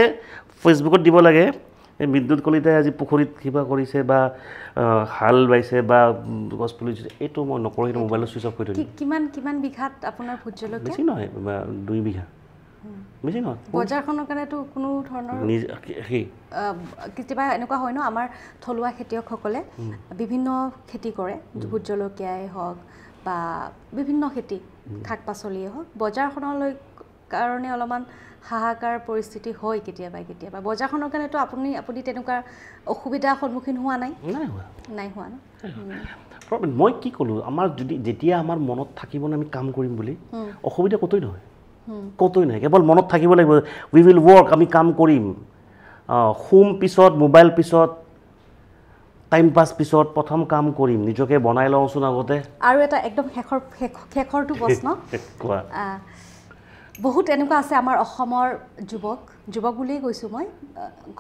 ফেচবুকত দিব লাগে এই বিদ্যুৎ কলিতাই আজি পুখুৰীত কিবা কৰিছে বা হাল বাইছে বা গছ পুলি এইটো মই নকৰোঁ, সেইটো মোবাইলত ছুইচ অফ কৰি থৈ দিওঁ। কিমান বিঘাত আপোনাৰ ভোট জলকীয়া? বেছি নহয়, 2 বিঘা। বেছি নহয়। বজাৰখনৰ কাৰণেতো কোনো ধৰণৰ কেতিয়াবা এনেকুৱা হয় ন, আমাৰ থলুৱা খেতিয়কসকলে বিভিন্ন খেতি কৰে, ভোট জলকীয়াই হওক বা বিভিন্ন খেতি, শাক পাচলিয়ে হওক, বজাৰখনলৈ কাৰণে অলপমান হাহাকাৰ পৰিস্থিতি হয় কেতিয়াবা। বজাৰখনৰ কাৰণেতো আপুনি তেনেকুৱা অসুবিধাৰ সন্মুখীন হোৱা নাই? নাই হোৱা ন? মই কি ক'লোঁ, আমাৰ যেতিয়া আমাৰ মনত থাকিবনে আমি কাম কৰিম বুলি, অসুবিধা ক'তোই নহয়, কেৱল মনত থাকিব লাগিব উই উইল ৱৰ্ক, আমি কাম কৰিম। শুম পিছত, মোবাইল পিছত, টাইম পাছ পিছত, প্ৰথম কাম কৰিম, নিজকে বনাই লওঁচোন আগতে। আৰু এটা একদম শেষৰটো প্ৰশ্ন, কোৱা। বহুত এনেকুৱা আছে আমাৰ অসমৰ যুৱক বুলিয়েই কৈছোঁ মই,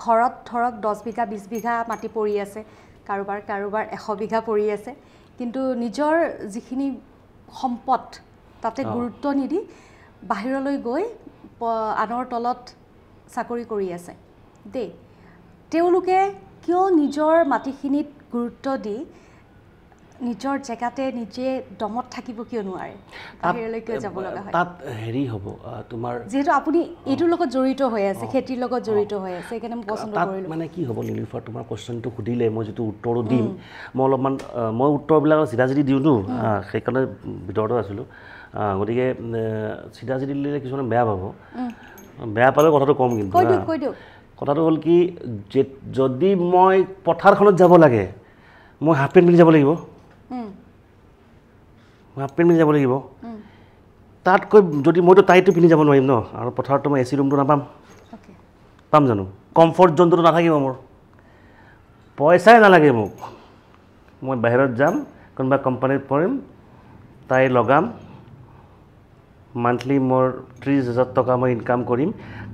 ঘৰত ধৰক 10 বিঘা 20 বিঘা মাটি পৰি আছে, কাৰোবাৰ 100 বিঘা পৰি আছে, কিন্তু নিজৰ যিখিনি সম্পদ তাতে গুৰুত্ব নিদি বাহিৰলৈ গৈ আনৰ তলত চাকৰি কৰি আছে দেই। তেওঁলোকে কিয় নিজৰ মাটিখিনিত গুৰুত্ব দি নিজৰ জেগাতে নিজে দমত থাকিব কিয় নোৱাৰে, বাহিৰলৈ কিয় যাব লগা হয়? তাত হেৰি হ'ব তোমাৰ, যিহেতু আপুনি এইটোৰ লগত জড়িত হৈ আছে, খেতিৰ লগত জড়িত হৈ আছে, সেইকাৰণে মই পচন্দ কৰিলোঁ। মানে কি হ'ব নীলোফাৰ, তোমাৰ কুৱেশ্যনটো সুধিলে মই যিটো উত্তৰো দিম, মই অলপমান মই উত্তৰবিলাক চিধা চিধি দিওঁতো, সেইকাৰণে ভিতৰতে আছিলোঁ। গতিকে চিধা চিধি দিলে কিছুমানে বেয়া পাব, বেয়া পালে কথাটো কম। কিন্তু কথাটো হ'ল কি, যদি মই পথাৰখনত যাব লাগে, মই হাফ পেণ্ট পিন্ধি যাব লাগিব, তাতকৈ যদি মইতো টাইটো পিন্ধি যাব নোৱাৰিম ন, আৰু পথাৰততো মই AC ৰুমটো নাপাম, পাম জানো? কমফৰ্ট জোনটোতো নাথাকিব মোৰ, পইচাই নালাগে মোক, মই বাহিৰত যাম, কোনোবা কোম্পানীত পৰিম, টাই লগাম, মান্থলি মোৰ 30,000 টকা মই ইনকাম কৰিম,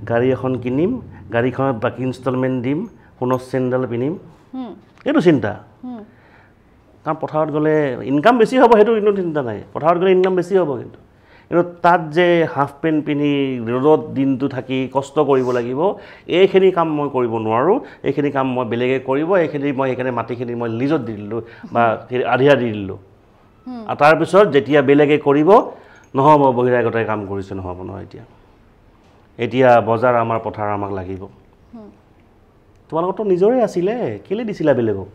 গাড়ী এখন কিনিম, গাড়ীখনত বাকী ইনষ্টলমেণ্ট দিম, সোণৰ চেণ্ডেল পিন্ধিম, এইটো চিন্তা। কাৰণ পথাৰত গ'লে ইনকাম বেছি হ'ব, সেইটো কিন্তু চিন্তা নাই, পথাৰত গ'লে ইনকাম বেছি হ'ব, কিন্তু তাত যে হাফ পেণ্ট পিন্ধি ৰ'দত দিনটো থাকি কষ্ট কৰিব লাগিব, এইখিনি কাম মই কৰিব নোৱাৰোঁ, এইখিনি কাম মই বেলেগে কৰিব, সেইখিনি মাটিখিনি মই লিজত দি দিলোঁ বা আধিয়া দি দিলোঁ, আৰু তাৰপিছত যেতিয়া বেলেগে কৰিব, নহ'ব বহিৰাগতাই কাম কৰিছে, নহ'ব নহয়। এতিয়া বজাৰ আমাৰ, পথাৰ আমাক লাগিব। তোমালোকৰতো নিজৰে আছিলে, কেলৈ দিছিলা বেলেগক?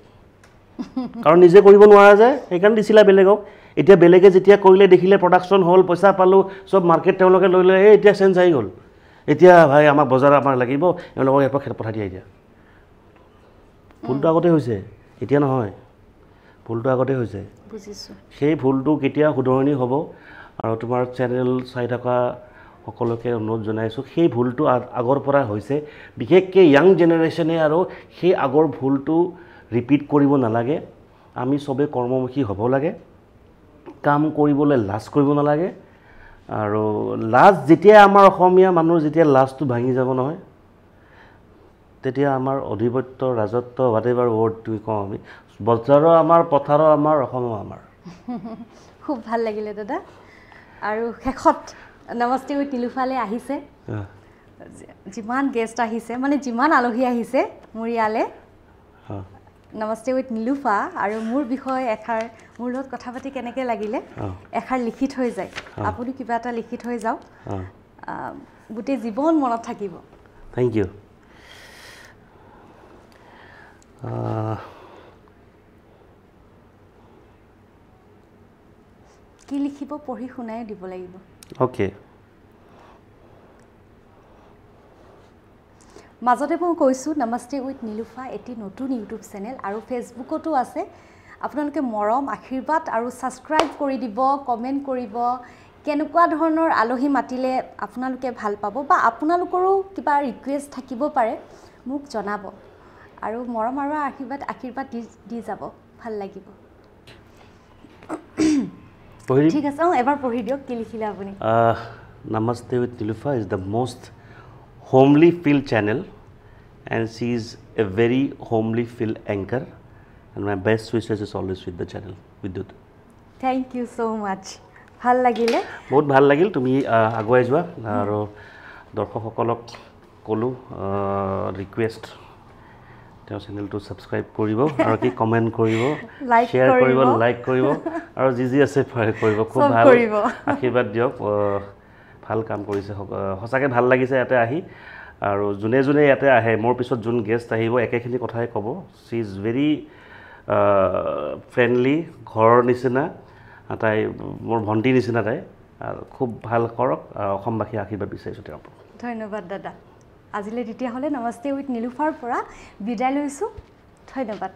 কাৰণ নিজে কৰিব নোৱাৰা যে, সেইকাৰণে দিছিলা বেলেগক। এতিয়া বেলেগে যেতিয়া কৰিলে, দেখিলে প্ৰডাকশ্যন হ'ল, পইচা পালোঁ, চব মাৰ্কেট তেওঁলোকে লৈ ল'লে, এতিয়া চেঞ্জ আহি গ'ল, এতিয়া ভাই আমাক বজাৰ আমাক লাগিব, এওঁলোকক ইয়াৰ পৰা পঠাই দিয়া। এতিয়া ভুলটো আগতে হৈছে, এতিয়া নহয়, ভুলটো আগতে হৈছে। সেই ভুলটো কেতিয়া শুধৰণি হ'ব, আৰু তোমাৰ চেনেল চাই থকা সকলোকে অনুৰোধ জনাইছোঁ, সেই ভুলটো আগৰ পৰা হৈছে, বিশেষকৈ য়াং জেনেৰেশ্যনে আৰু সেই আগৰ ভুলটো ৰিপিট কৰিব নালাগে। আমি চবেই কৰ্মমুখী হ'ব লাগে, কাম কৰিবলৈ লাজ কৰিব নালাগে, আৰু লাজ যেতিয়া আমাৰ অসমীয়া মানুহৰ যেতিয়া লাজটো ভাঙি যাব নহয়, তেতিয়া আমাৰ অধিপত্য, ৰাজত্ব, হোৱাটএভাৰ ৱৰ্ড তুমি কওঁ আমি, বজাৰো আমাৰ, পথাৰো আমাৰ, অসমো আমাৰ। খুব ভাল লাগিলে দাদা। আৰু শেষত নমস্তে উইথ নীলোফাৰলৈ আহিছে, যিমান গেষ্ট আহিছে, মানে যিমান আলহী আহিছে মোৰ ইয়ালৈ, নমস্তে উইথ নীলোফাৰ, আৰু মোৰ বিষয়ে এষাৰ, মোৰ লগত কথা পাতি কেনেকৈ লাগিলে এষাৰ লিখি থৈ যায়, আপুনি কিবা এটা লিখি থৈ যাওক, গোটেই জীৱন মনত থাকিব। Thank you. কি লিখিব পঢ়ি শুনাই দিব লাগিব। অ'কে। মাজতে মই কৈছোঁ নমস্তে উইথ নীলোফাৰ এটি নতুন ইউটিউব চেনেল, আৰু ফেচবুকতো আছে। আপোনালোকে মৰম, আশীৰ্বাদ আৰু ছাবস্ক্ৰাইব কৰি দিব, কমেণ্ট কৰিব, কেনেকুৱা ধৰণৰ আলহী মাতিলে আপোনালোকে ভাল পাব, বা আপোনালোকৰো কিবা ৰিকুৱেষ্ট থাকিব পাৰে মোক জনাব, আৰু মৰম আৰু আশীৰ্বাদ দি যাব, ভাল লাগিব। ঠিক আছে, এবাৰ পঢ়ি দিয়ক, কি লিখিলে আপুনি? Namaste with Niloofar is the most homely feel channel, and she is a very homely feel anchor, and my best wishes is always with the channel. Vidyut. Thank you so much. ভাল লাগিলে, বহুত ভাল লাগিল, তুমি আগুৱাই যোৱা, আৰু দৰ্শকসকলক ক'লোঁ ৰিকুৱেষ্ট তেওঁ চেনেলটো ছাবস্ক্ৰাইব কৰিব আৰু কি কমেণ্ট কৰিব Like শ্বেয়াৰ কৰিব কৰিব। লাইক কৰিব আৰু যি আছে কৰিব খুব চব ভাল কৰিব। আশীৰ্বাদ দিয়ক ভাল কাম কৰিছে সঁচাকৈ ভাল লাগিছে ইয়াতে আহি আৰু যোনে যোনে ইয়াতে আহে মোৰ পিছত যোন গেষ্ট আহিব একেখিনি কথাই ক'ব চি ইজ ভেৰি ফ্ৰেণ্ডলি ঘৰৰ নিচিনা তাই মোৰ ভণ্টিৰ নিচিনা তাই আৰু খুব ভাল কৰক অসমবাসী আশীৰ্বাদ বিচাৰিছোঁ তেওঁৰ পৰা ধন্যবাদ দাদা আজিলৈ তেতিয়াহ'লে নমস্তে উইথ নীলোফাৰ পৰা বিদায় লৈছোঁ ধন্যবাদ